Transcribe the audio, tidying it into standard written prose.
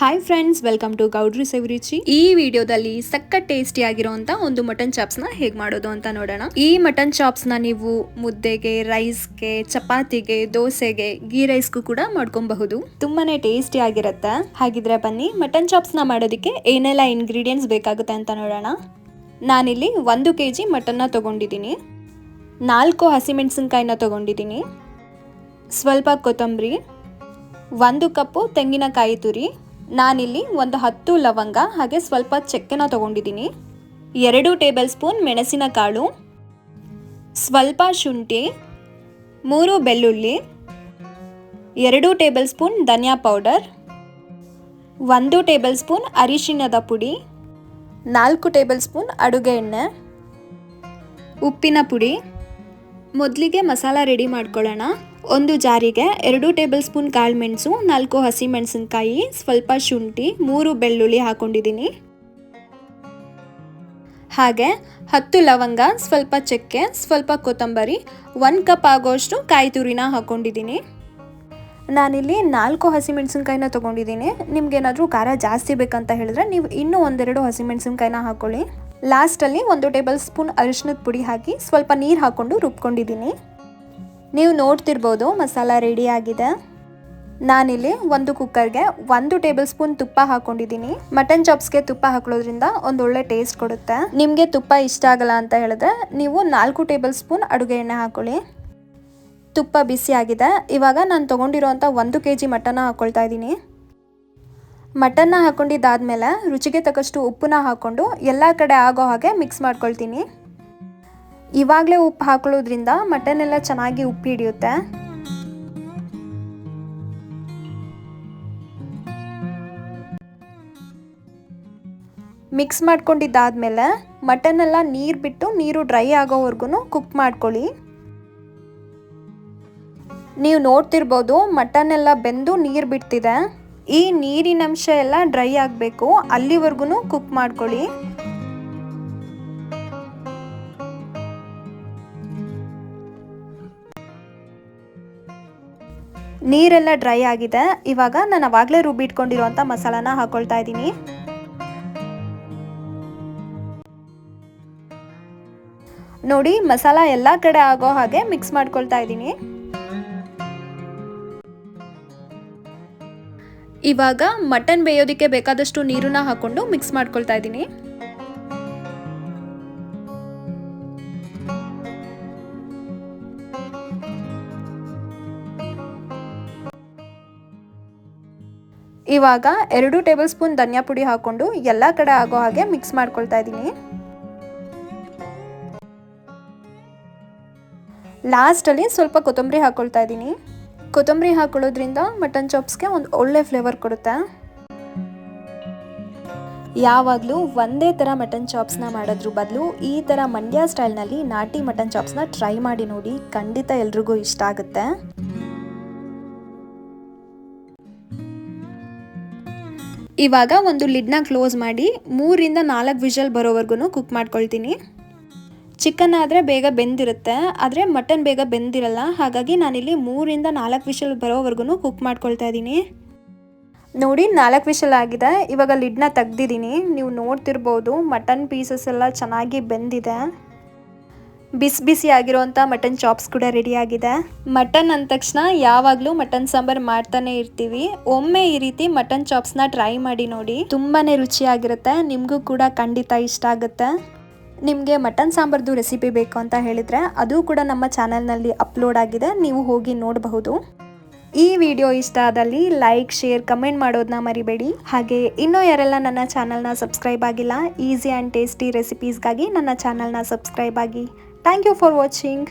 Hi friends, welcome to ಗೌಡ್ರಿ ಸವಿರುಚಿ. ಈ ವಿಡಿಯೋದಲ್ಲಿ ಸಕ್ಕ tasty ಆಗಿರುವಂತ ಒಂದು ಮಟನ್ ಚಾಪ್ಸ್ ನ ಹೇಗ್ ಮಾಡೋದು ಅಂತ ನೋಡೋಣ. ಈ ಮಟನ್ ಚಾಪ್ಸ್ ನ ನೀವು ಮುದ್ದೆಗೆ, ರೈಸ್ಗೆ, ಚಪಾತಿಗೆ, ದೋಸೆಗೆ, ಗೀ ರೈಸ್ಗೂ ಕೂಡ ಮಾಡ್ಕೊಬಹುದು. ತುಂಬಾನೇ ಟೇಸ್ಟಿ ಆಗಿರುತ್ತೆ. ಹಾಗಿದ್ರೆ ಬನ್ನಿ ಮಟನ್ ಚಾಪ್ಸ್ ನ ಮಾಡೋದಕ್ಕೆ ಏನೆಲ್ಲ ಇಂಗ್ರೀಡಿಯೆಂಟ್ಸ್ ಬೇಕಾಗುತ್ತೆ ಅಂತ ನೋಡೋಣ. ನಾನಿಲ್ಲಿ 1 kg ಮಟನ್ನ ತಗೊಂಡಿದ್ದೀನಿ, 4 ಹಸಿಮೆಣಸಿನಕಾಯಿನ ತಗೊಂಡಿದ್ದೀನಿ, ಸ್ವಲ್ಪ ಕೊತ್ತಂಬರಿ, 1 ಕಪ್ಪು ತೆಂಗಿನಕಾಯಿ ತುರಿ, ನಾನಿಲ್ಲಿ ಒಂದು 10 ಲವಂಗ ಹಾಗೆ ಸ್ವಲ್ಪ ಚಕ್ಕೆನ ತಗೊಂಡಿದ್ದೀನಿ, 2 ಟೇಬಲ್ ಸ್ಪೂನ್ ಮೆಣಸಿನ ಕಾಳು, ಸ್ವಲ್ಪ ಶುಂಠಿ, 3 ಬೆಳ್ಳುಳ್ಳಿ, 2 ಟೇಬಲ್ ಸ್ಪೂನ್ ಧನಿಯಾ ಪೌಡರ್, 1 ಟೇಬಲ್ ಸ್ಪೂನ್ ಅರಿಶಿಣದ ಪುಡಿ, 4 ಟೇಬಲ್ ಸ್ಪೂನ್ ಅಡುಗೆ ಎಣ್ಣೆ, ಉಪ್ಪಿನ ಪುಡಿ. ಮೊದಲಿಗೆ ಮಸಾಲ ರೆಡಿ ಮಾಡ್ಕೊಳ್ಳೋಣ. ಒಂದು ಜಾರಿಗೆ 2 ಟೇಬಲ್ ಸ್ಪೂನ್ ಕಾಳುಮೆಣಸು, 4 ಹಸಿಮೆಣಸಿನಕಾಯಿ, ಸ್ವಲ್ಪ ಶುಂಠಿ, 3 ಬೆಳ್ಳುಳ್ಳಿ ಹಾಕೊಂಡಿದ್ದೀನಿ. ಹಾಗೆ 10 ಲವಂಗ, ಸ್ವಲ್ಪ ಚಕ್ಕೆ, ಸ್ವಲ್ಪ ಕೊತ್ತಂಬರಿ, 1 ಕಪ್ ಆಗೋಷ್ಟು ಕಾಯಿ ತುರಿನ ಹಾಕೊಂಡಿದ್ದೀನಿ. ನಾನಿಲ್ಲಿ 4 ಹಸಿಮೆಣಸಿನಕಾಯಿನ ತೊಗೊಂಡಿದ್ದೀನಿ. ನಿಮ್ಗೇನಾದರೂ ಖಾರ ಜಾಸ್ತಿ ಬೇಕಂತ ಹೇಳಿದ್ರೆ ನೀವು ಇನ್ನೂ 1-2 ಹಸಿಮೆಣಸಿನಕಾಯಿನ ಹಾಕೊಳ್ಳಿ. ಲಾಸ್ಟಲ್ಲಿ 1 ಟೇಬಲ್ ಸ್ಪೂನ್ ಅರಿಶಿಣದ ಪುಡಿ ಹಾಕಿ ಸ್ವಲ್ಪ ನೀರು ಹಾಕ್ಕೊಂಡು ರುಬ್ಕೊಂಡಿದ್ದೀನಿ. ನೀವು ನೋಡ್ತಿರ್ಬೋದು ಮಸಾಲ ರೆಡಿ ಆಗಿದೆ. ನಾನಿಲ್ಲಿ ಒಂದು ಕುಕ್ಕರ್ಗೆ 1 ಟೇಬಲ್ ಸ್ಪೂನ್ ತುಪ್ಪ ಹಾಕೊಂಡಿದ್ದೀನಿ. ಮಟನ್ ಚಾಪ್ಸ್ಗೆ ತುಪ್ಪ ಹಾಕೊಳ್ಳೋದ್ರಿಂದ ಒಂದೊಳ್ಳೆ ಟೇಸ್ಟ್ ಕೊಡುತ್ತೆ. ನಿಮಗೆ ತುಪ್ಪ ಇಷ್ಟ ಆಗಲ್ಲ ಅಂತ ಹೇಳಿದ್ರೆ ನೀವು 4 ಟೇಬಲ್ ಸ್ಪೂನ್ ಅಡುಗೆ ಎಣ್ಣೆ ಹಾಕೊಳ್ಳಿ. ತುಪ್ಪ ಬಿಸಿ ಆಗಿದೆ. ಇವಾಗ ನಾನು ತೊಗೊಂಡಿರೋಂಥ 1 kg ಮಟನ್ನ ಹಾಕ್ಕೊಳ್ತಾ ಇದ್ದೀನಿ. ಮಟನ್ನ ಹಾಕೊಂಡಿದ್ದಾದ್ಮೇಲೆ ರುಚಿಗೆ ತಕ್ಕಷ್ಟು ಉಪ್ಪನ್ನ ಹಾಕ್ಕೊಂಡು ಎಲ್ಲ ಕಡೆ ಆಗೋ ಹಾಗೆ ಮಿಕ್ಸ್ ಮಾಡ್ಕೊಳ್ತೀನಿ. ಇವಾಗಲೇ ಉಪ್ಪು ಹಾಕೊಳ್ಳೋದ್ರಿಂದ ಮಟನ್ ಎಲ್ಲ ಚೆನ್ನಾಗಿ ಉಪ್ಪು ಹಿಡಿಯುತ್ತೆ. ಮಿಕ್ಸ್ ಮಾಡ್ಕೊಂಡಿದ್ದಾದ್ಮೇಲೆ ಮಟನ್ ಎಲ್ಲ ನೀರು ಬಿಟ್ಟು ನೀರು ಡ್ರೈ ಆಗೋವರೆಗೂ ಕುಕ್ ಮಾಡ್ಕೊಳ್ಳಿ. ನೀವು ನೋಡ್ತಿರ್ಬೋದು ಮಟನ್ ಎಲ್ಲ ಬೆಂದು ನೀರು ಬಿಡ್ತಿದೆ. ಈ ನೀರಿನ ಅಂಶ ಎಲ್ಲ ಡ್ರೈ ಆಗಬೇಕು, ಅಲ್ಲಿವರೆಗೂ ಕುಕ್ ಮಾಡ್ಕೊಳ್ಳಿ. ನೀರೆಲ್ಲ ಡ್ರೈ ಆಗಿದೆ. ಇವಾಗ ನಾನು ಅವಾಗಲೇ ರುಬ್ಬಿಟ್ಕೊಂಡಿರುವಂಥ ಮಸಾಲಾನ ಹಾಕೊಳ್ತಾ ಇದ್ದೀನಿ. ನೋಡಿ, ಮಸಾಲ ಎಲ್ಲ ಕಡೆ ಆಗೋ ಹಾಗೆ ಮಿಕ್ಸ್ ಮಾಡ್ಕೊಳ್ತಾ ಇದ್ದೀನಿ. ಇವಾಗ ಮಟನ್ ಬೇಯೋದಕ್ಕೆ ಬೇಕಾದಷ್ಟು ನೀರನ್ನ ಹಾಕೊಂಡು ಮಿಕ್ಸ್ ಮಾಡ್ಕೊಳ್ತಾ ಇದ್ದೀನಿ. ಇವಾಗ 2 ಟೇಬಲ್ ಸ್ಪೂನ್ ಧನಿಯಾ ಪುಡಿ ಹಾಕೊಂಡು ಎಲ್ಲ ಕಡೆ ಆಗೋ ಹಾಗೆ ಮಿಕ್ಸ್ ಮಾಡ್ಕೊಳ್ತಾ ಇದ್ದೀನಿ. ಲಾಸ್ಟಲ್ಲಿ ಸ್ವಲ್ಪ ಕೊತ್ತಂಬರಿ ಹಾಕೊಳ್ತಾ ಇದ್ದೀನಿ. ಕೊತ್ತಂಬರಿ ಹಾಕೊಳ್ಳೋದ್ರಿಂದ ಮಟನ್ ಚಾಪ್ಸ್ಗೆ ಒಂದು ಒಳ್ಳೆ ಫ್ಲೇವರ್ ಕೊಡುತ್ತೆ. ಯಾವಾಗಲೂ ಒಂದೇ ಥರ ಮಟನ್ ಚಾಪ್ಸ್ನ ಮಾಡೋದ್ರ ಬದಲು ಈ ಥರ ಮಂಡ್ಯ ಸ್ಟೈಲ್ನಲ್ಲಿ ನಾಟಿ ಮಟನ್ ಚಾಪ್ಸ್ನ ಟ್ರೈ ಮಾಡಿ ನೋಡಿ. ಖಂಡಿತ ಎಲ್ರಿಗೂ ಇಷ್ಟ ಆಗುತ್ತೆ. ಇವಾಗ ಒಂದು ಲಿಡ್ನ ಕ್ಲೋಸ್ ಮಾಡಿ 3-4 ವಿಷಲ್ ಬರೋವರೆಗೂ ಕುಕ್ ಮಾಡ್ಕೊಳ್ತೀನಿ. ಚಿಕನ್ ಆದರೆ ಬೇಗ ಬೆಂದಿರುತ್ತೆ, ಆದರೆ ಮಟನ್ ಬೇಗ ಬೆಂದಿರಲ್ಲ. ಹಾಗಾಗಿ ನಾನಿಲ್ಲಿ 3-4 ವಿಷಲ್ ಬರೋವರೆಗೂ ಕುಕ್ ಮಾಡ್ಕೊಳ್ತಾ ಇದ್ದೀನಿ. ನೋಡಿ, 4 ವಿಷಲ್ ಆಗಿದೆ. ಇವಾಗ ಲಿಡ್ನ ತೆಗ್ದಿದ್ದೀನಿ. ನೀವು ನೋಡ್ತಿರ್ಬೋದು ಮಟನ್ ಪೀಸಸ್ ಎಲ್ಲ ಚೆನ್ನಾಗಿ ಬೆಂದಿದೆ. ಬಿಸಿ ಬಿಸಿ ಆಗಿರೋಂಥ ಮಟನ್ ಚಾಪ್ಸ್ ಕೂಡ ರೆಡಿ ಆಗಿದೆ. ಮಟನ್ ಅಂದ ತಕ್ಷಣ ಯಾವಾಗಲೂ ಮಟನ್ ಸಾಂಬಾರು ಮಾಡ್ತಾನೆ ಇರ್ತೀವಿ. ಒಮ್ಮೆ ಈ ರೀತಿ ಮಟನ್ ಚಾಪ್ಸ್ನ ಟ್ರೈ ಮಾಡಿ ನೋಡಿ, ತುಂಬಾನೇ ರುಚಿಯಾಗಿರುತ್ತೆ. ನಿಮಗೂ ಕೂಡ ಖಂಡಿತ ಇಷ್ಟ ಆಗುತ್ತೆ. ನಿಮಗೆ ಮಟನ್ ಸಾಂಬಾರ್ದು ರೆಸಿಪಿ ಬೇಕು ಅಂತ ಹೇಳಿದರೆ ಅದು ಕೂಡ ನಮ್ಮ ಚಾನಲ್ನಲ್ಲಿ ಅಪ್ಲೋಡ್ ಆಗಿದೆ, ನೀವು ಹೋಗಿ ನೋಡಬಹುದು. ಈ ವಿಡಿಯೋ ಇಷ್ಟ ಆದಲ್ಲಿ ಲೈಕ್, ಶೇರ್, ಕಮೆಂಟ್ ಮಾಡೋದನ್ನ ಮರಿಬೇಡಿ. ಹಾಗೆ ಇನ್ನೂ ಯಾರೆಲ್ಲ ನನ್ನ ಚಾನಲ್ನ ಸಬ್ಸ್ಕ್ರೈಬ್ ಆಗಿಲ್ಲ, ಈಸಿ ಆ್ಯಂಡ್ ಟೇಸ್ಟಿ ರೆಸಿಪೀಸ್ಗಾಗಿ ನನ್ನ ಚಾನಲ್ನ ಸಬ್ಸ್ಕ್ರೈಬ್ ಆಗಿ. Thank you for watching.